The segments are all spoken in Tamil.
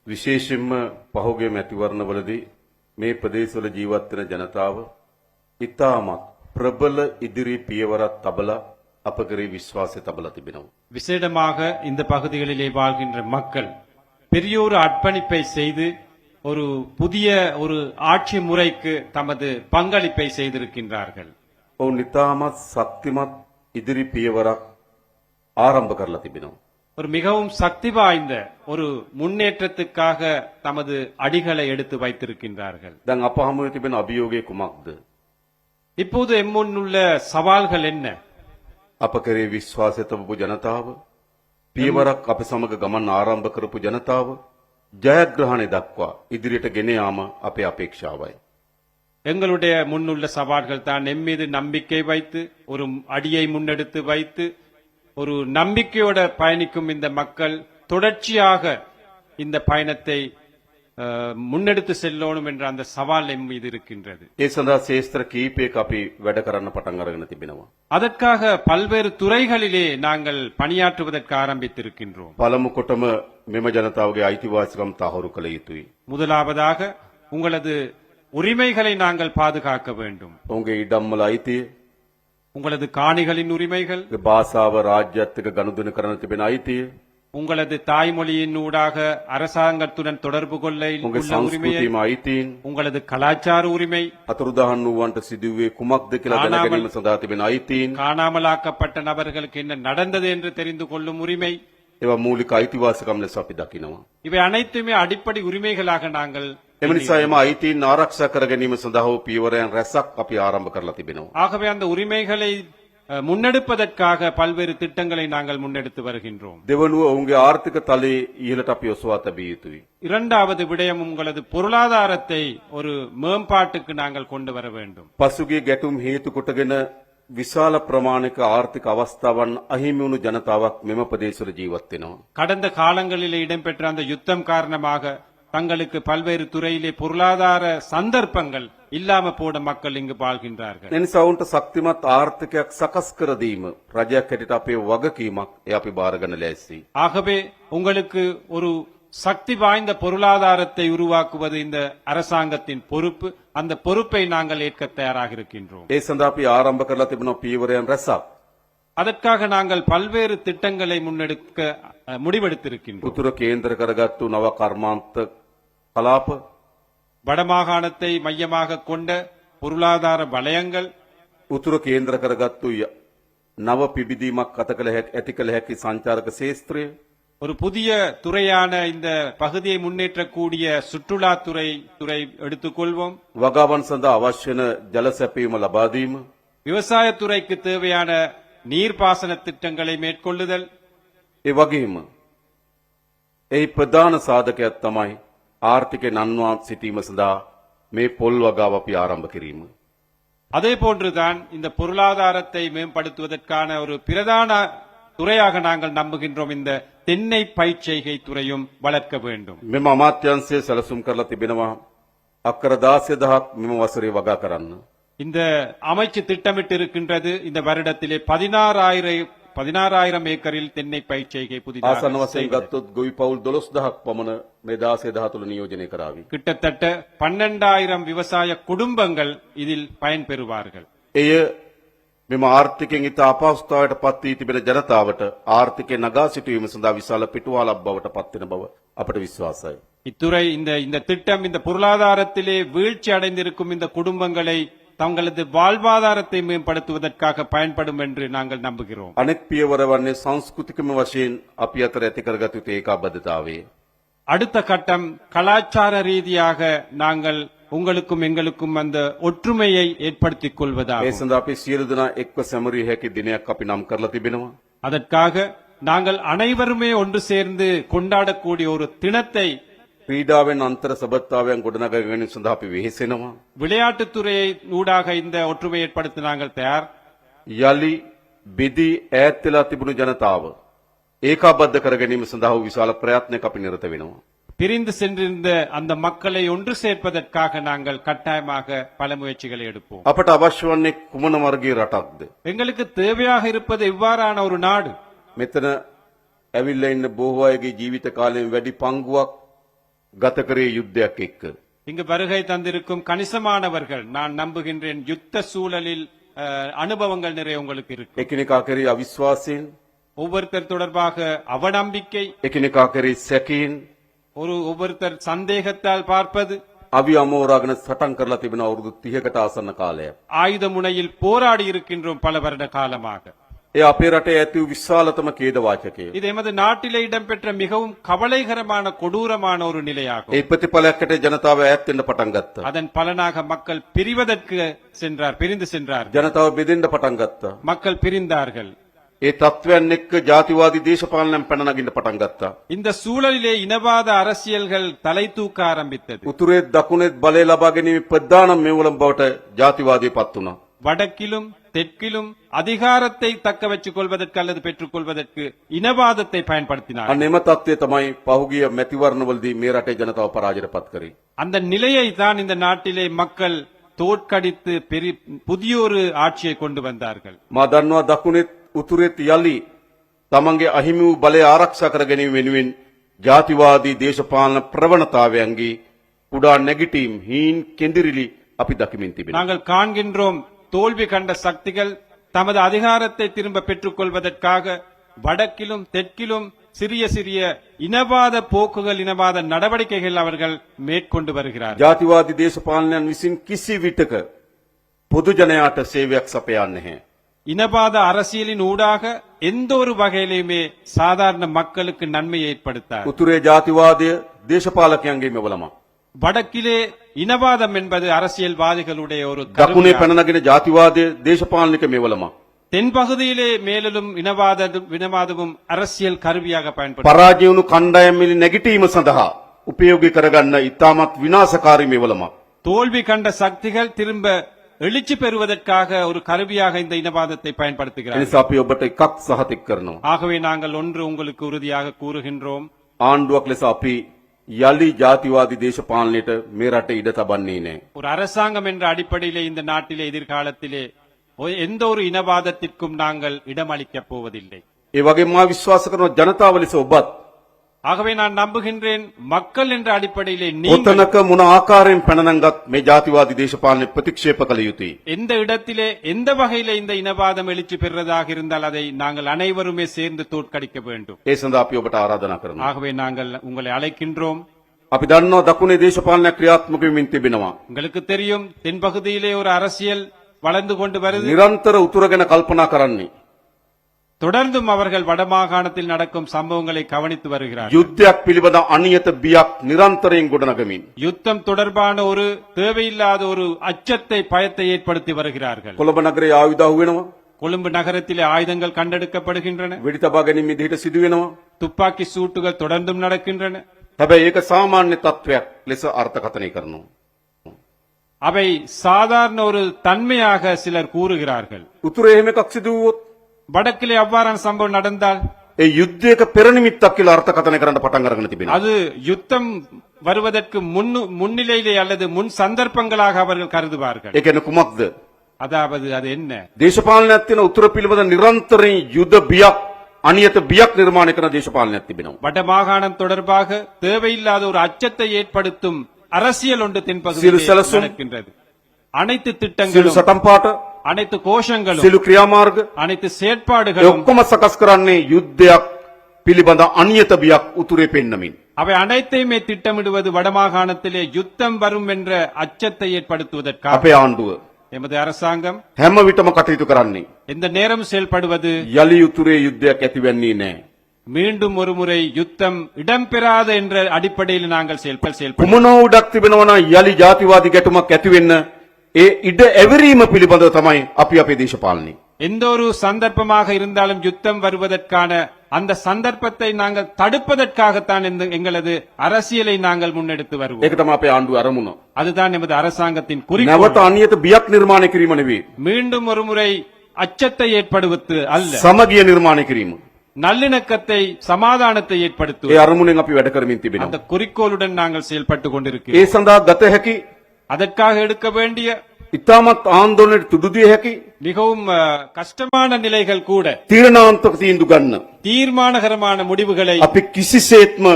විශේෂයෙන්ම පහුගිය මැතිවරණවලදී මේ ප්‍රදේශවල ජීවත් වෙන ජනතාව ඉතාමත් ප්‍රබල ඉදිරි පියවරක් තබලා අප කෙරෙහි විශ්වාසය තබලා තිබෙනවා. விசேடமாக இந்த பகுதிகளிலே வாழ்கின்ற மக்கள் பெரிய ஒரு அர்ப்பணிப்பை செய்து ஒரு புதிய ஒரு ஆட்சி முறைக்கு தமது பங்களிப்பை செய்திருக்கின்றார்கள். ඔවුන් ඉතාමත් ශක්තිමත් ඉදිරි පියවරක් ආරම්භ කරලා තිබෙනවා. ஒரு மிகவும் சக்தி வாய்ந்த ஒரு முன்னேற்றத்துக்காக தமது அடிகளை எடுத்து வைத்திருக்கின்றார்கள். දැන් අප හමුවේ තිබෙන අභියෝගය කුමක්ද? இப்போது எம்முன்னுள்ள சவால்கள் என்ன? අප කෙරෙහි විශ්වාසය තබපු ජනතාව, පියවරක් අප සමග ගමන් ආරම්භ කරපු ජනතාව ජයග්‍රහණය දක්වා ඉදිරියට ගෙන යාම අපේ අපේක්ෂාවයි. எங்களுடைய முன்னுள்ள சவால்கள் தான் எம் மீது நம்பிக்கை வைத்து ஒரு அடியை முன்னெடுத்து வைத்து ஒரு நம்பிக்கையோட பயணிக்கும் இந்த மக்கள் தொடர்ச்சியாக இந்த பயணத்தை முன்னெடுத்து செல்லணும் என்ற அந்த சவால் எம் மீது இருக்கின்றது. ඒ සඳහා ශේෂ්ත්‍ර කීපයක අපි වැඩ කරන්න පටන් අරගෙන තිබෙනවා. அதற்காக பல்வேறு துறைகளிலே நாங்கள் பணியாற்றுவதற்கு ஆரம்பித்திருக்கின்றோம். පළමු කොටම මෙම ජනතාවගේ අයිතිවාසිකම් තහවුරු කළ යුතුයි. முதலாவதாக உங்களது உரிமைகளை நாங்கள் பாதுகாக்க வேண்டும். ඔවුන්ගේ ඉඩම්වල අයිතිය, உங்களது காணிகளின் உரிமைகள், භාෂාව රාජ්‍යත් එක්ක ගනුදෙනු කරන තිබෙන අයිතිය, உங்களது தாய்மொழியின் ஊடாக அரசாங்கத்துடன் தொடர்பு கொள்ள උන්ගේ உள்ள உரிமையை, සංස්කෘතියම අයිතීන්, உங்களது கலாச்சார உரிமை, අතුරුදහන් වූවන්ට සිදුවේ කුමක්ද කියලා දැන ගැනීම සඳහා තිබෙන අයිතීන්, காணாமலாக்கப்பட்ட நபர்களுக்கு என்ன நடந்தது என்று தெரிந்து கொள்ளும் உரிமை, ඒවා මූලික අයිතිවාසිකම් ලෙස අපි දකිනවා. இவை அனைத்துமே அடிப்படை உரிமைகளாக நாங்கள் එම නිසා එම අයිතීන් ආරක්ෂා කර ගැනීම සඳහා වූ පියවරයන් රැසක් අපි ආරම්භ කරලා තිබෙනවා. ஆகவே அந்த உரிமைகளை முன்னெடுப்பதற்காக பல்வேறு திட்டங்களை நாங்கள் முன்னெடுத்து வருகின்றோம். දෙවනුව ඔවුන්ගේ ආර්ථික තලයේ ඉහළට අපි ඔසවා තැබිය යුතුයි. இரண்டாவது விடயம் உங்களது பொருளாதாரத்தை ஒரு மேம்பாட்டுக்கு நாங்கள் கொண்டு வர வேண்டும். පසුගිය ගැටුම් හේතු කොටගෙන විශාල ප්‍රමාණික ආර්ථික අවස්ථාවන් අහිමි වුණු ජනතාවක් මෙම ප්‍රදේශවල ජීවත් වෙනවා. கடந்த காலங்களிலே இடம்பெற்ற அந்த யுத்தம் காரணமாக தங்களுக்கு பல்வேறு துறையிலே பொருளாதார சந்தர்ப்பங்கள் இல்லாம போட மக்கள் இங்கு வாழ்கின்றார்கள். එනිසා ඔවුන්ට ශක්තිමත් ආර්ථිකයක් සකස් කර දීම රජයක් හැටියට අපේ වගකීමක්. ඒ අපි බාරගන්න ලෑස්ති. ஆகவே உங்களுக்கு ஒரு சக்தி வாய்ந்த பொருளாதாரத்தை உருவாக்குவது இந்த அரசாங்கத்தின் பொறுப்பு. அந்த பொறுப்பை நாங்கள் ஏற்க தயாராக இருக்கின்றோம். ඒ සඳහා අපි ආරම්භ කරලා තිබෙන පියවරයන් රැසක්. அதற்காக நாங்கள் பல்வேறு திட்டங்களை முன்னெடுக்க முடிவெடுத்திருக்கின்றோம். උතුර කේන්ද්‍ර කරගත්තු නව කර්මාන්ත කලාප, வடமாகாணத்தை மையமாக கொண்ட பொருளாதார வலயங்கள், උතුර කේන්ද්‍ර කරගත්තු නව පිබිදීමක් ඇති කළ හැකි සංචාරක ශේත්‍රය, ஒரு புதிய துறையான இந்த பகுதியை முன்னேற்றக்கூடிய சுற்றுலாத்துறை எடுத்துக்கொள்வோம். වගාවන් සඳහා අවශ්‍ය වන ජල සැපයීම ලබා දීම, விவசாயத்துறைக்கு தேவையான நீர்ப்பாசன திட்டங்களை மேற்கொள்ளுதல், ඒ වගේම එහි ප්‍රධාන සාධකයක් තමයි ආර්ථිකය නන්වා සිටීම සඳහා මේ පොල් වගාව අපි ආරම්භ කිරීම. அதே போன்றுதான் இந்த பொருளாதாரத்தை மேம்படுத்துவதற்கான ஒரு பிரதான துறையாக நாங்கள் நம்புகின்றோம். இந்த தென்னை பயிர்ச்செய்கை துறையும் வளர்க்க வேண்டும். මෙම අමාත්‍යංශය සැලසුම් කරලා තිබෙනවා අක්කර 16,000ක් මෙම වසරේ වගා කරන්න. இந்த அமைச்சு திட்டமிட்டு இருக்கின்றது இந்த வருடத்திலே 16,000 ஏக்கரில் தென்னை பயிர்ச்செய்கை ආසන්න புதிதாக වශයෙන් செய்வது. ගත්තොත් ගොවි පවුල් 12,000ක් පමණ මේ 16,000 තුළ නියෝජනය කරાવી. கிட்டத்தட்ட 12,000 விவசாய குடும்பங்கள் இதில் பயன்பெறுவார்கள். එය මෙම ආර්ථිකයෙන් ඉතා අපහසුතාවයට පත් වී තිබෙන ජනතාවට ආර්ථිකය නගා සිටුවීම සඳහා විශාල පිටුවහලක් බවට පත් වෙන බව අපට විශ්වාසයි. இத்துறை இந்த திட்டம் இந்த பொருளாதாரத்திலே வீழ்ச்சி அடைந்திருக்கும் இந்த குடும்பங்களை தங்களது வாழ்வாதாரத்தை மேம்படுத்துவதற்காக பயன்படும் என்று நாங்கள் நம்புகிறோம். අනෙක් පියවර වන්නේ සංස්කෘතිකම වශයෙන් අපි අතර ඇති කරගත යුතු ඒකාබද්ධතාවය. அடுத்த கட்டம் கலாச்சார ரீதியாக நாங்கள் உங்களுக்கும் எங்களுக்கும் அந்த ஒற்றுமையை ஏற்படுத்திக் ඒ கொள்வதாகும். සඳහා අපි සියලු දෙනා එක්ව සැමරිය හැකි දිනයක් අපි නම් කරලා තිබෙනවා. அதற்காக நாங்கள் அனைவருமே ஒன்று சேர்ந்து கொண்டாடக்கூடிய ஒரு தினத்தை ක්‍රීඩාවෙන් අන්තර් සබත්තාවයන් ගොඩනගා ගැනීම සඳහා අපි වෙහෙසෙනවා. விளையாட்டுத்துறையை ஊடாக இந்த ஒற்றுமை ஏற்படுத்த நாங்கள் தயார். යලි බෙදී ඈත් වෙලා තිබුණු ජනතාව ඒකාබද්ධ කර ගැනීම සඳහා වූ විශාල ප්‍රයත්නයක් අපි නිරත වෙනවා. பிரிந்து சென்றிருந்த அந்த மக்களை ஒன்று சேர்ப்பதற்காக நாங்கள் கட்டாயமாக பல முயற்சிகளை எடுப்போம். අපට අවශ්‍ය වන්නේ කුමන වර්ගයේ රටක්ද? எங்களுக்கு தேவையாக இருப்பது எவ்வாறான ஒரு நாடு? මෙතන ඇවිල්ලා ඉන්න බොහෝ අයගේ ජීවිත කාලයෙන් වැඩි පංගුවක් ගත කරේ යුද්ධයක් එක්ක. இங்கு வருகை தந்திருக்கும் கணிசமானவர்கள் நான் நம்புகின்றேன் யுத்த சூழலில் அனுபவங்கள் நிறைய உங்களுக்கு இருக்கு. එකිනෙකා කරේ අවිශ්වාසයෙන්, ஒவ்வொருத்தர் தொடர்பாக அவநம்பிக்கை, එකිනෙකා කරේ සැකයෙන්, ஒவ்வொருத்தர் சந்தேகத்தால் பார்ப்பது, අවි අමෝරාගෙන සටන් කරලා තිබෙන අවුරුදු 30කට ආසන්න කාලයක්. ஆயுத முனையில் போராடி இருக்கின்றோம் பல வருட காலமாக. ඒ අපේ රටේ ඇති වූ විශාලතම ඛේදවාචකය. இது எமது நாட்டிலே இடம்பெற்ற மிகவும் கவலைகரமான கொடூரமான ஒரு நிலையாகும். ඒ ප්‍රතිඵලයකට ජනතාව ඈත් වෙන්න පටන් ගත්තා. அதன் பலனாக மக்கள் பிரிந்து சென்றார். ජනතාව බෙදෙන්න පටන් ගත්තා. மக்கள் பிரிந்தார்கள். ඒ තත්වයන් එක්ක ජාතිවාදී දේශපාලනයන් පැන නගින්න පටන් ගත්තා. இந்த சூழலிலே இனவாத அரசியல்கள் தலை தூக்க ஆரம்பித்தது. උතුරේ දකුණෙත් බලය ලබා ගැනීම ප්‍රධාන මෙවලම් බවට ජාතිවාදී පත් වුණා. வடக்கிலும் தெற்கிலும் அதிகாரத்தை தக்க வச்சுக் கொள்வதற்கு அல்லது பெற்றுக் கொள்வதற்கு இனவாதத்தை பயன்படுத்தினார். අන්න එම තත්ත්වය තමයි පහුගිය මැතිවරණවලදී මේ රටේ ජනතාව පරාජයටපත් කරේ. அந்த நிலையை தான் இந்த நாட்டிலே மக்கள் தோற்கடித்து புதியொரு ஆட்சியை கொண்டு வந்தார்கள். මා දන්නවා දකුණෙත් උතුරෙත් යලි තමන්ගේ අහිමි වූ බලය ආරක්ෂා කර ගැනීම වෙනුවෙන් ජාතිවාදී දේශපාලන ප්‍රවණතාවයන්ගේ කුඩා නැගිටීම් හීන් කෙඳිරිලි අපි දකිමින් තිබෙනවා. நாங்கள் காண்கின்றோம் தோல்வி கண்ட சக்திகள் தமது அதிகாரத்தை திரும்ப பெற்றுக் கொள்வதற்காக வடக்கிலும் தெற்கிலும் சிறிய சிறிய இனவாத போக்குகள், இனவாத நடவடிக்கைகள் அவர்கள் மேற்கொண்டு வருகிறார்கள். ජාතිවාදී දේශපාලනයන් විසින් කිසි විටක පොදු ජනයාට සේවයක් සපයන්නේ නැහැ. இனவாத அரசியலின் ஊடாக எந்த ஒரு வகையிலுமே சாதாரண மக்களுக்கு நன்மையை ஏற்படுத்தார். උතුරේ ජාතිවාදය දේශපාලකයන්ගේ මෙවලම. வடக்கிலே இனவாதம் என்பது அரசியல்வாதிகளுடைய ஒரு දකුණේ පැන නගින ජාතිවාදය දේශපාලනික මෙවලම. தென்பகுதியிலே மேலும் இனவாதமும் அரசியல் கருவியாக பயன்படுத்த පරාජය වුණු කණ්ඩායම් නැගිටීම සඳහා උපයෝගී කරගන්න ඉතාමත් විනාශකාරී මෙවලම. தோல்வி கண்ட சக்திகள் திரும்ப எழுச்சி பெறுவதற்காக ஒரு கருவியாக இந்த இனவாதத்தை பயன்படுத்துகிறார்கள். එනිසා අපි ඔබට එකක් සහතික කරනවා. ஆகவே நாங்கள் ஒன்று உங்களுக்கு உறுதியாக கூறுகின்றோம். ආණ්ඩුවක් ලෙස අපි යලි ජාතිවාදී දේශපාලනයට මේ රටේ ඉඩ තබන්නේ නැහැ. ஒரு அரசாங்கம் என்ற அடிப்படையிலே இந்த நாட்டிலே எதிர்காலத்திலே எந்த ஒரு இனவாதத்திற்கும் நாங்கள் இடமளிக்கப் போவதில்லை. ඒ වගේම මා විශ්වාස කරන ජනතාව ලෙස ඔබත් ஆகவே நான் நம்புகின்றேன் மக்கள் என்ற அடிப்படையிலே நீங்கள் ඔතනක මොන ආකාරයෙන් පැන නංගත් මේ ජාතිවාදී දේශපාලනය ප්‍රතික්ෂේප කළ යුතුයි. எந்த இடத்திலே எந்த வகையிலே இந்த இனவாதம் எழுச்சி பெறுவதாக இருந்தால் அதை நாங்கள் அனைவருமே சேர்ந்து தோற்கடிக்க வேண்டும். ඒ සඳහා අපි ඔබට ආරාධනා කරනවා. ஆகவே நாங்கள் உங்களை அழைக்கின்றோம். අපි දන්නවා දකුණේ දේශපාලනයක් ක්‍රියාත්මක වෙමින් තිබෙනවා. உங்களுக்கு தெரியும் தென்பகுதியிலே ஒரு அரசியல் வளர்ந்து கொண்டு வருது. නිරන්තර උතුර ගැන කල්පනා කරන්නේ. தொடர்ந்தும் அவர்கள் வடமாகாணத்தில் நடக்கும் சம்பவங்களை கவனித்து வருகிறார்கள். යුද්ධයක් පිළිබඳ අනියත බියක් නිරන්තරයෙන් ගොඩනගමින්. யுத்தம் தொடர்பான ஒரு தேவையில்லாத ஒரு அச்சத்தை, பயத்தை ஏற்படுத்தி வருகிறார்கள். කොළඹ නගරයේ ආයුධ අහු වෙනවා. கொழும்பு நகரத்திலே ஆயுதங்கள் கண்டெடுக்கப்படுகின்றன. වෙඩි තබා ගැනීම විදිහට සිදු වෙනවා. துப்பாக்கி சூட்டுகள் தொடர்ந்தும் நடக்கின்றன. හැබැයි ඒක සාමාන්‍ය තත්වයක් ලෙස අර්ථකථනය කරනවා. அவை சாதாரண ஒரு தன்மையாக சிலர் கூறுகிறார்கள். උතුරේ එහෙම එකක් සිදු වුවොත් வடக்கிலே அவ்வாறான சம்பவம் நடந்தால் ඒ යුද්ධයක පෙරනිමිත්තක් කියලා අර්ථකථනය කරන්න පටන් අරගෙන තිබෙනවා. அது யுத்தம் வருவதற்கு முன்னிலையிலே அல்லது முன் சந்தர்ப்பங்களாக அவர்கள் கருதுவார்கள். ඒ කියන්නේ කුමක්ද? அதாவது அது என்ன? දේශපාලනයක් තියෙන උතුර පිළිබඳ නිරන්තරයෙන් යුද බියක් අනියත බියක් නිර්මාණය කරන දේශපාලනයක් තිබෙනවා. வடமாகாணம் தொடர்பாக தேவையில்லாத ஒரு அச்சத்தை ஏற்படுத்தும் அரசியல் ஒன்று සියලු தென்பகுதியில் සැලසුම්, நடக்கின்றது. அனைத்து සියලු திட்டங்களும், සටන්පාට, அனைத்து கோஷங்களும், සියලු ක්‍රියාමාර්ග அனைத்து ඒ செயற்பாடுகளும் ඔක්කොම සකස් කරන්නේ යුද්ධයක් පිළිබඳ අනියත බියක් උතුරේ පෙන්නමින්. அவை அனைத்தையுமே திட்டமிடுவது வடமாகாணத்திலே யுத்தம் வரும் என்ற அச்சத்தை ஏற்படுத்துவதற்காக. අපේ ආණ්ඩුව எமது அரசாங்கம் හැම විටම කටයුතු කරන්නේ எந்த நேரம் செயல்படுவது යලි උතුරේ යුද්ධයක් ඇතිවෙන්නේ නැහැ. மீண்டும் ஒருமுறை யுத்தம் இடம்பெறாத என்ற அடிப்படையில் நாங்கள் செயல்படுவோம். කුමනෝ උඩක් තිබෙනවා නම් යලි ජාතිවාදී ගැටුමක් ඇති වෙන්න ඒ ඉඩ ඇවිරීම පිළිබඳව තමයි අපි අපේ දේශපාලනේ. எந்த ஒரு சந்தர்ப்பமாக இருந்தாலும் யுத்தம் வருவதற்கான அந்த சந்தர்ப்பத்தை நாங்கள் தடுப்பதற்காகத்தான் எங்களது அரசியலை நாங்கள் முன்னெடுத்து வருவோம். ඒක තමයි අපේ ආණ්ඩුව අරමුණ. அதுதான் எமது அரசாங்கத்தின் குறிக்கோள். නැවත අනියත බියක් නිර්මාණය කිරීම නෙවෙයි. மீண்டும் ஒருமுறை அச்சத்தை ஏற்படுவது அல்ல, සමගිය නිර්මාණය කිරීම. நல்லிணக்கத்தை, சமாதானத்தை ඒ ஏற்படுத்துவது. අරමුණෙන් අපි වැඩ කරමින් තිබෙනවා. அந்த குறிக்கோளுடன் நாங்கள் செயல்பட்டு ඒ கொண்டிருக்கிறோம். සඳහා ගත හැකි அதற்காக எடுக்க வேண்டிய ඉතාමත් ආందోලනයට තුඩුදිය හැකි மிகவும் கஷ்டமான நிலைகள் கூட, තීරණාත්මක තීන්දුව ගන්න தீர்மானகரமான முடிவுகளை අපි කිසිසේත්ම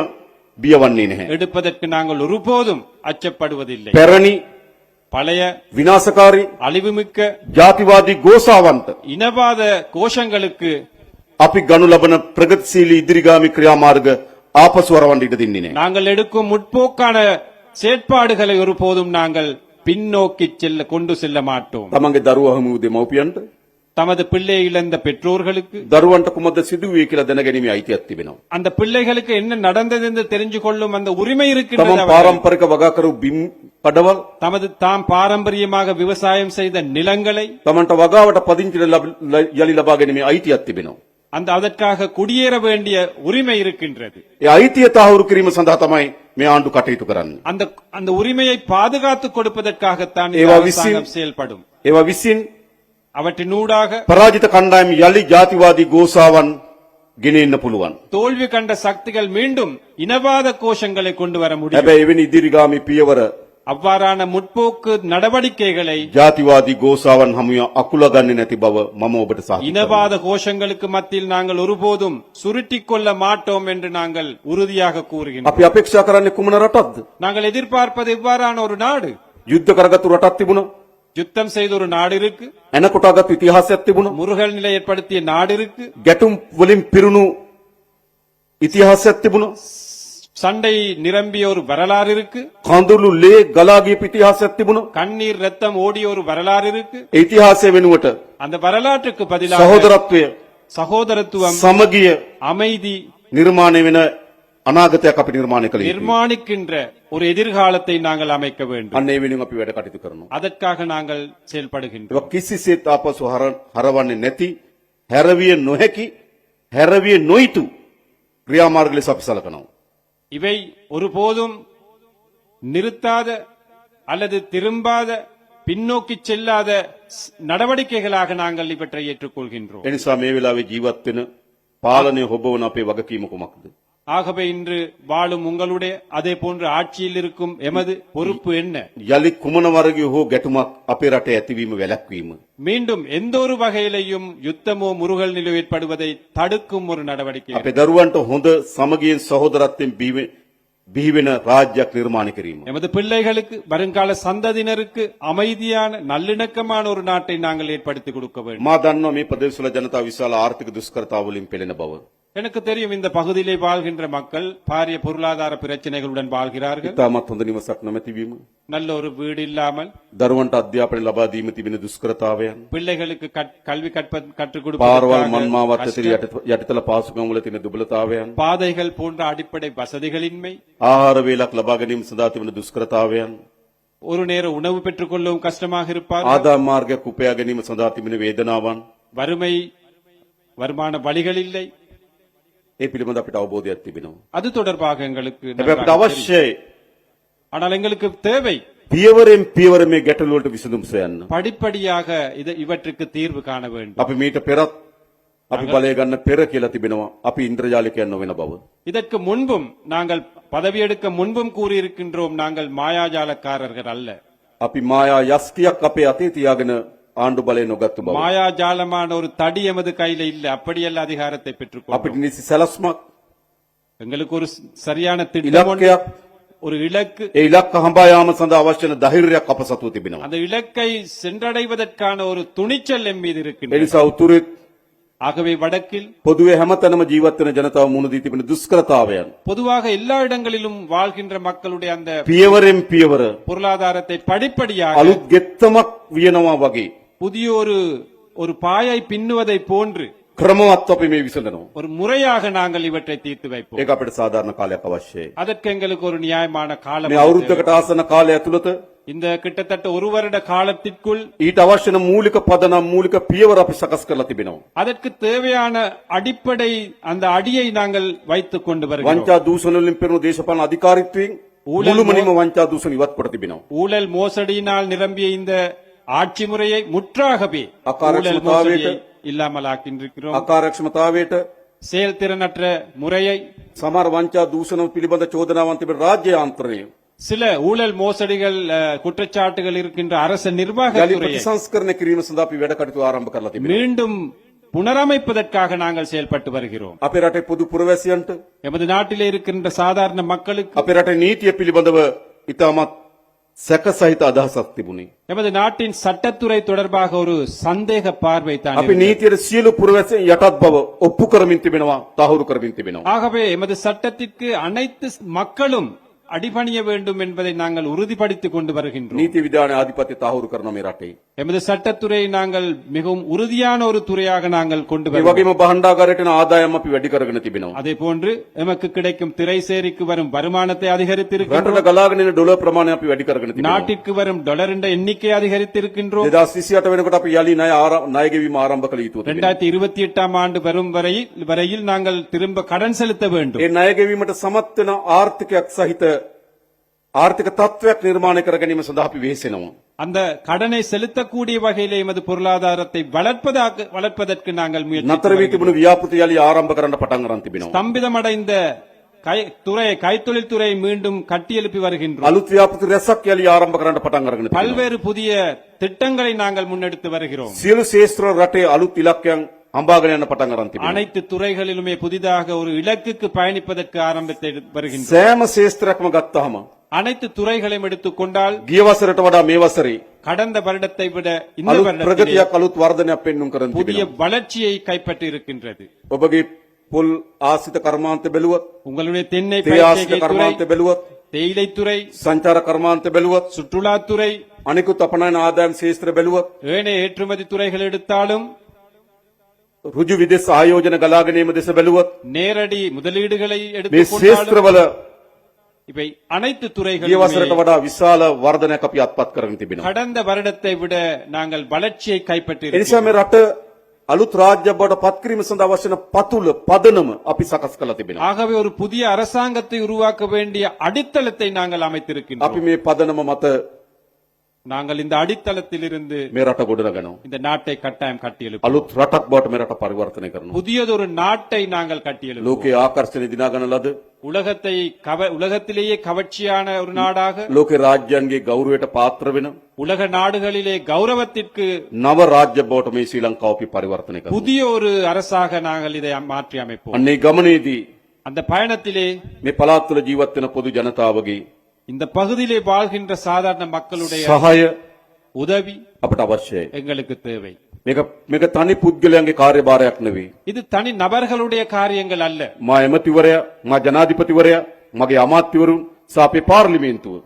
බියවන්නේ නැහැ. எடுப்பதற்கு நாங்கள் ஒருபோதும் அச்சப்படுவதில்லை. පැරණි பழைய විනාශකාරී அழிவுமிக்க ජාතිවාදී ගෝසාවන්ට இனவாத கோஷங்களுக்கு අපි ගනු ලබන ප්‍රගතිශීලී ඉදිරිගාමී ක්‍රියාමාර්ග ආපසු වරවන්න ඉඩ දෙන්නේ නැහැ. நாங்கள் எடுக்கும் முற்போக்கான செயற்பாடுகளை ஒருபோதும் நாங்கள் பின்னோக்கி கொண்டு செல்ல மாட்டோம். තමන්ගේ දරුවා හමු දෙමව්පියන්ට தமது பிள்ளை இழந்த பெற்றோர்களுக்கு දරුවන්ට කුමක්ද සිදුවේ කියලා දැනගැනීමේ අයිතියක් තිබෙනවා. அந்த பிள்ளைகளுக்கு என்ன நடந்தது என்று தெரிஞ்சு கொள்ளும் அந்த உரிமை இருக்கின்றது. තමන් அவர்களுக்கு. පාරම්පරික වගා කරු බිම් කඩවල් தமது தாம் பாரம்பரியமாக விவசாயம் செய்த நிலங்களை තමන්ට වගාවට පදිංචි යලි ලබා ගැනීමේ අයිතියක් තිබෙනවා. அந்த அதற்காக குடியேற வேண்டிய உரிமை இருக்கின்றது. ඒ අයිතිය තහවුරු කිරීම සඳහා තමයි මේ ආණ්ඩු කටයුතු කරන්නේ. அந்த அந்த உரிமையை பாதுகாத்துக் கொடுப்பதற்காகத்தான் இந்த ඒවා அரசாங்கம் செயல்படும். ඒවා විසින් அவற்றினூடாக පරාජිත කණ්ඩායම් යලි ජාතිවාදී ගෝසාවන් ගෙනෙන්න පුළුවන්. தோல்வி கண்ட சக்திகள் மீண்டும் இனவாத கோஷங்களை கொண்டு வர முடியும். හැබැයි එවැනි ඉදිරිගාමී පියවර அவ்வாறான முற்போக்கு நடவடிக்கைகளை ජාතිවාදී ගෝසාවන් හමුව අකුල ගන්නේ නැති බව මම ඔබට සාහිත කරනවා. இனவாத கோஷங்களுக்கு மத்தியில் நாங்கள் ஒருபோதும் சுருட்டிக் கொள்ள மாட்டோம் என்று நாங்கள் உறுதியாக கூறுகின்றோம். අපි අපේක්ෂා කරන්නේ කුමන රටක්ද? நாங்கள் எதிர்பார்ப்பது இவ்வாறான ஒரு நாடு. යුද්ධ කරගත්තු රටක් තිබුණා. யுத்தம் செய்த ஒரு நாடு இருக்கு. එනකොටගත් ඉතිහාසයක් තිබුණා. முருகல் நிலை ஏற்படுத்திய நாடு இருக்கு. ගැටුම් වලින් පිරුණු ඉතිහාසයක් තිබුණා. சண்டை நிரம்பிய ஒரு வரலாறு இருக்கு. කඳුළු ලේ ගලා ගියපු ඉතිහාසයක් තිබුණා. கண்ணீர் ரத்தம் ஓடிய ஒரு வரலாறு இருக்கு. ඒ ඉතිහාසය වෙනුවට அந்த வரலாற்றுக்கு பதிலாக සහෝදරත්වය சகோதரத்துவம், සමගිය அமைதி නිර්මාණය වෙන අනාගතයක් අපි නිර්මාණය කළ යුතුයි. நிர்மாணிக்கின்ற ஒரு எதிர்காலத்தை நாங்கள் அமைக்க வேண்டும். අන්න ඒ වෙනුවෙන් අපි වැඩ කටයුතු කරනවා. அதற்காக நாங்கள் செயல்படுகின்றோம். ඒක කිසිසේත් ආපසු හරවන්නේ නැති, හැරවිය නොහැකි, හැරවිය නොයිතු ක්‍රියාමාර්ග ලෙස අපි සලකනවා. இவை ஒருபோதும் நிறுத்தாத அல்லது திரும்பாத பின்னோக்கி செல்லாத நடவடிக்கைகளாக நாங்கள் இவற்றை ஏற்றுக்கொள்கின்றோம். ඒ නිසා මේ වෙලාවේ ජීවත් වෙන පාලනය හොබවන අපේ වගකීම කුමක්ද? ஆகவே இன்று வாழும் உங்களுடைய அதே போன்று ஆட்சியில் இருக்கும் எமது பொறுப்பு என்ன? යලි කුමන වර්ගයේ හෝ ගැටුමක් අපේ රටේ ඇතිවීම වැළැක්වීම. மீண்டும் எந்த ஒரு வகையிலையும் யுத்தமோ முருகல் நிலை ஏற்படுவதை தடுக்கும் ஒரு நடவடிக்கை. අපේ දරුවන්ට හොඳ සමගියෙන් සහෝදරත්වයෙන් බිහි වෙන රාජ්‍යයක් නිර්මාණය කිරීම. எமது பிள்ளைகளுக்கு வருங்கால சந்ததியினருக்கு அமைதியான நல்லிணக்கமான ஒரு நாட்டை நாங்கள் ஏற்படுத்தி கொடுக்க வேண்டும். මා දන්නවා මේ ප්‍රදේශවල ජනතාව විශාල ආර්ථික දුෂ්කරතාවලින් පෙළෙන බව. எனக்கு தெரியும் இந்த பகுதியிலே வாழ்கின்ற மக்கள் பாரிய பொருளாதார பிரச்சனைகளுடன் வாழ்கிறார்கள். ඉතාමත් හොඳ නිවසක් නොමැතිවීම, நல்ல ஒரு வீடு இல்லாமல், දරුවන්ට අධ්‍යාපනය ලබා දීම තිබෙන දුෂ්කරතාවයන්, பிள்ளைகளுக்கு கல்வி கற்றுக் පාරවල් මන්මාවත් கொடுப்பதற்காக ඇතුළේ යටිතල පාසුකම් වල තියෙන දුබලතාවයන්, பாதைகள் போன்ற அடிப்படை வசதிகளின்மை, ආහාර වේලක් ලබා ගැනීම සඳහා තිබෙන දුෂ්කරතාවයන්, ஒரு நேர உணவு பெற்றுக் கொள்ளவும் கஷ்டமாக இருப்பார், ආදායම් මාර්ගයක් උපයා ගැනීම සඳහා තිබෙන වේදනාවන්, வறுமை, வருமான வழிகள் இல்லை. ඒ පිළිබඳ අපිට අවබෝධයක් තිබෙනවා. அது தொடர்பாக எங்களுக்கு හැබැයි අපිට நன்றாக தெரியும். අවශ්‍යයි ஆனால் எங்களுக்கு தேவை පියවරෙන් පියවර මේ ගැටලු වලට විසඳුම් සොයන්න. படிப்படியாக இவற்றுக்கு தீர்வு காண வேண்டும். අපි මීට පෙරත් අපි බලය ගන්න පෙර කියලා තිබෙනවා අපි ඉන්ද්‍රජාලිකයන් නොවන බව. இதற்கு முன்பும் நாங்கள் பதவியெடுக்க முன்பும் கூறியிருக்கின்றோம், நாங்கள் மாயாஜாலக்காரர்கள் அல்ல. අපි මායා යස්තියක් අපේ අතේ තියාගෙන ආණ්ඩු බලය නොගත්තු බව. மாயாஜாலமான ஒரு தடி எமது கையில இல்ல. அப்படியல்ல அதிகாரத்தை பெற்றுக்கொள்ளும். අපිට නිසි සැලස්මක්, எங்களுக்கு ஒரு சரியான திட்டம் ஒன்று, ඉලක්කයක්, ஒரு இலக்கு, ඒ ඉලක්ක හඹා යාම සඳහා අවශ්‍ය වන ධෛර්යයක් අප සතුව තිබෙනවා. அந்த இலக்கை சென்றடைவதற்கான ஒரு துணிச்சல் எம் மீது ඒ இருக்கின்றது. නිසා උතුරේ ஆகவே வடக்கில் පොදුවේ හැමතැනම ජීවත් වෙන ජනතාව මුහුණ දී තිබෙන දුෂ්කරතාවයන් பொதுவாக எல்லா இடங்களிலும் வாழ்கின்ற மக்களுடைய அந்த පියවරෙන් පියවර பொருளாதாரத்தை படிப்படியாக අලුත් ගෙත්තමක් වියනවා වගේ புதிய ஒரு பாயை பின்னுவதை போன்று ක්‍රමවත් අපි මේ විසඳනවා. ஒரு முறையாக நாங்கள் இவற்றை தீர்த்து வைப்போம். ඒක අපිට සාධාරණ කාලයක් අවශ්‍යයි. அதற்கு எங்களுக்கு ஒரு நியாயமான காலம் මේ අවුරුද්දකට ආසන්න කාලය ඇතුළත இந்த கிட்டத்தட்ட ஒரு வருட காலத்திற்குள் ඊට අවශ්‍ය වන මූලික පදනම් මූලික පියවර අපි සකස් කරලා තිබෙනවා. அதற்கு தேவையான அடிப்படை அந்த அடியை நாங்கள் வைத்துக் கொண்டு வருகிறோம். වංචා දූෂණ වලින් පෙරුණු දේශපාලන අධිකාරීත්වයෙන් මුළුමනින්ම වංචා දූෂණ ඉවත් කොට තිබෙනවා. ஊழல் மோசடியினால் நிரம்பிய இந்த ஆட்சி முறையை முற்றாகவே ஊழல் அகாரக்ஷமதாவேට, மோசடியை இல்லாமல் ஆக்கின்றிருக்கிறோம். අකාර්යක්ෂමතාවයට செயல்திறனற்ற முறையை, සමහර වංචා දූෂණ පිළිබඳ චෝදනාවන් තිබෙන රාජ්‍ය යාන්ත්‍රණය சில ஊழல் மோசடிகள் குற்றச்சாட்டுகள் இருக்கின்ற அரச යලි நிர்வாகத்துறையை ප්‍රතිසංස්කරණය කිරීම සඳහා අපි වැඩ කටයුතු ආරම්භ කරලා තිබෙනවා. மீண்டும் புனரமைப்பதற்காக நாங்கள் செயல்பட்டு வருகிறோம். අපේ රටේ පොදු පුරවැසියන්ට எமது நாட்டிலே இருக்கின்ற சாதாரண மக்களுக்கு අපේ රටේ නීතිය පිළිබඳව ඉතාමත් සැකසහිත අදහසක් තිබුණේ. எமது நாட்டின் சட்டத்துறை தொடர்பாக ஒரு சந்தேக பார்வை தான் අපි නීතියට සියලු පුරවැසියන් යටත් බව ඔප්පු කරමින් තිබෙනවා, තහවුරු කරමින් තිබෙනවා. ஆகவே எமது சட்டத்திற்கு அனைத்து மக்களும் அடிபணிய வேண்டும் என்பதை நாங்கள் உறுதிப்படுத்திக் கொண்டு வருகின்றோம். නීති විධානයේ ආධිපත්‍ය තහවුරු කරන මේ රටේ. எமது சட்டத்துறை நாங்கள் மிகவும் உறுதியான ஒரு துறையாக நாங்கள் கொண்டு ඒ வருகிறோம். වගේම භාණ්ඩාගාරයට යන ආදායම් අපි වැඩි කරගෙන තිබෙනවා. அதே போன்று எமக்கு கிடைக்கும் திரைசேரிக்கு வரும் வருமானத்தை அதிகரித்திருக்கின்றோம். රටට ගලාගෙන එන ඩොලර් ප්‍රමාණය අපි වැඩි කරගෙන තිබෙනවා. நாட்டிற்கு வரும் டாலரின் எண்ணிக்கை அதிகரித்திருக்கின்றோம். 2028 වෙනකොට අපි යලි ණය ගෙවීම ආරම්භ කළ යුතුව තිබෙනවා. 2028 ஆண்டு வரும் வரையில் நாங்கள் திரும்ப கடன் செலுத்த வேண்டும். ඒ ණය ගෙවීමට සමත් වෙන ආර්ථිකයක් සහිත ආර්ථික තත්ත්වයක් නිර්මාණය කර ගැනීම සඳහා අපි වෙහෙසෙනවා. அந்த கடனை செலுத்தக்கூடிய வகையிலே எமது பொருளாதாரத்தை வளர்ப்பதற்கு நாங்கள் முயற்சி නතර වී තිබුණු ව්‍යාපෘති යලි ආරම්භ කරන්න පටන් අරන් තිබෙනවා. ஸ்தம்பிதமடைந்த கைத்தொழில் துறை மீண்டும் கட்டியெழுப்பி வருகின்றோம். අලුත් ව්‍යාපෘති රැසක් යලි ආරම්භ කරන්න පටන් අරගෙන තිබෙනවා. பல்வேறு புதிய திட்டங்களை நாங்கள் முன்னெடுத்து வருகிறோம். සියලු ශේෂ්ත්‍ර රටේ අලුත් ඉලක්කයන් හම්බාගෙන යන පටන් අරන් තිබෙනවා. அனைத்து துறைகளிலுமே புதிதாக ஒரு இலக்குக்கு பயணிப்பதற்கு ஆரம்பித்து வருகின்றோம். සෑම ශේෂ්ත්‍රයක්ම ගත්තාම அனைத்து துறைகளையும் எடுத்துக்கொண்டால் ගිය වසරට වඩා මේ වසරේ கடந்த வருடத்தை விட இந்த අලුත් வருடத்திலே ප්‍රගතියක් අලුත් වර්ධනයක් පෙන්වුම් කරන් புதிய තිබෙනවා. வளர்ச்சியை கைப்பற்றி இருக்கின்றது. ඔබගේ පොල් ආශ්‍රිත කර්මාන්ත බැලුවොත්, உங்களுடைய தென்னை තේ ආශ්‍රිත பயிர்ச்செய்கை துறை, කර්මාන්ත බැලුවොත්, தேயிலைத்துறை, සංචාර කර්මාන්ත බැලුවොත්, சுற்றுலாத்துறை, අනිකුත් අපනයන ආදායම් ශේෂ්ත්‍ර බැලුවොත්, ஏனைய ஏற்றுமதி துறைகள் எடுத்தாலும் ඍජු විදේශ ආයෝජන ගලාගෙන ඒම දෙස බැලුවොත් நேரடி முதலீடுகளை මේ எடுத்துக்கொண்டாலும் ශේෂ්ත්‍රවල இவை அனைத்து ගිය துறைகளும் වසරට වඩා විශාල වර්ධනයක් අපි අත්පත් කරගෙන තිබෙනවා. கடந்த வருடத்தை விட நாங்கள் வளர்ச்சியை கைப்பற்றி ඒ නිසා මේ රට අලුත් රාජ්‍යයක් බවට පත් කිරීම සඳහා අවශ්‍ය වන පතුල පදනම අපි සකස් කරලා තිබෙනවා. ஆகவே ஒரு புதிய அரசாங்கத்தை உருவாக்க வேண்டிய அடித்தளத்தை நாங்கள் அமைத்திருக்கின்றோம். අපි මේ පදනම මත நாங்கள் இந்த அடித்தளத்திலிருந்து මේ රට ගොඩනගනවා. இந்த நாட்டை கட்டாயம் கட்டியெழுப்போம். අලුත් රටක් බවට මේ රට පරිවර්තනය කරනවා. புதியதொரு நாட்டை நாங்கள் கட்டியெழுப்போம். ලෝකයේ ආකර්ෂණය දිනාගන්න ලද உலகத்திலேயே கவர்ச்சியான ஒரு நாடாக, ලෝකේ රාජ්‍යයන්ගේ ගෞරවයට පාත්‍ර වෙන உலக நாடுகளிலே கௌரவத்திற்கு නව රාජ්‍ය බවට මේ ශ්‍රී ලංකාව අපි පරිවර්තනය කරනවා. புதிய ஒரு அரசாக நாங்கள் இதை மாற்றி அமைப்போம். අන්නේ ගමනේදී அந்த பயணத்திலே මේ පළාත් තුළ ජීවත් වෙන පොදු ජනතාවගේ இந்த பகுதியிலே வாழ்கின்ற சாதாரண மக்களுடைய සහාය உதவி අපට අවශ්‍යයි. எங்களுக்கு தேவை. මේක තනි පුද්ගලයන්ගේ කාර්යභාරයක් නෙවෙයි. இது தனி நபர்களுடைய காரியங்கள் அல்ல. මා එමතිවරයා, මා ජනාධිපතිවරයා, මගේ අමාත්‍යවරුන් සහ අපේ පාර්ලිමේන්තුව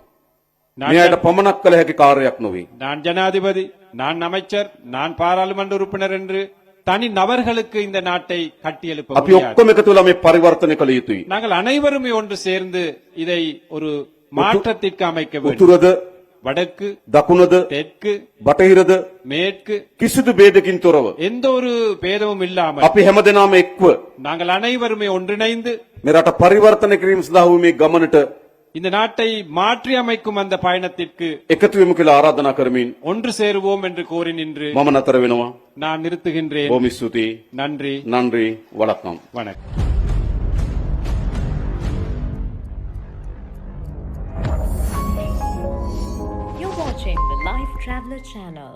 මේ අයට පමණක් කළ හැකි කාර්යයක් නොවේ. நான் ஜனாதிபதி, நான் அமைச்சர், நான் பாராளுமன்ற உறுப்பினர் என்று தனி நபர்களுக்கு இந்த நாட்டை கட்டியெழுப்ப අපි முடியாது. ඔක්කොම එකතු වෙලා මේ පරිවර්තනය කළ යුතුයි. நாங்கள் அனைவருமே ஒன்று சேர்ந்து இதை ஒரு மாற்றத்திற்கு அமைக்க வேண்டும். උතුරද, வடக்கு, දකුණද, தெற்கு, බටහිරද மேற்கு කිසිදු ભેදකින් තොරව எந்த ஒரு பேதமும் இல்லாமல் අපි හැමදෙනාම එක්ව நாங்கள் அனைவருமே ஒன்றிணைந்து මේ රට පරිවර්තනය කිරීම සඳහා වූ මේ ගමනට இந்த நாட்டை மாற்றி அமைக்கும் அந்த பயணத்திற்கு එකතු වෙමු කියලා ආරාධනා කරමින් ஒன்று சேருவோம் என்று கோரி நின்று මම නතර වෙනවා. நான் நிறுத்துகின்றேன். බොහොම ස්තුතියි. நன்றி, නන්රි වලක්කම්. வணக்கம். You're watching the Life Traveler channel.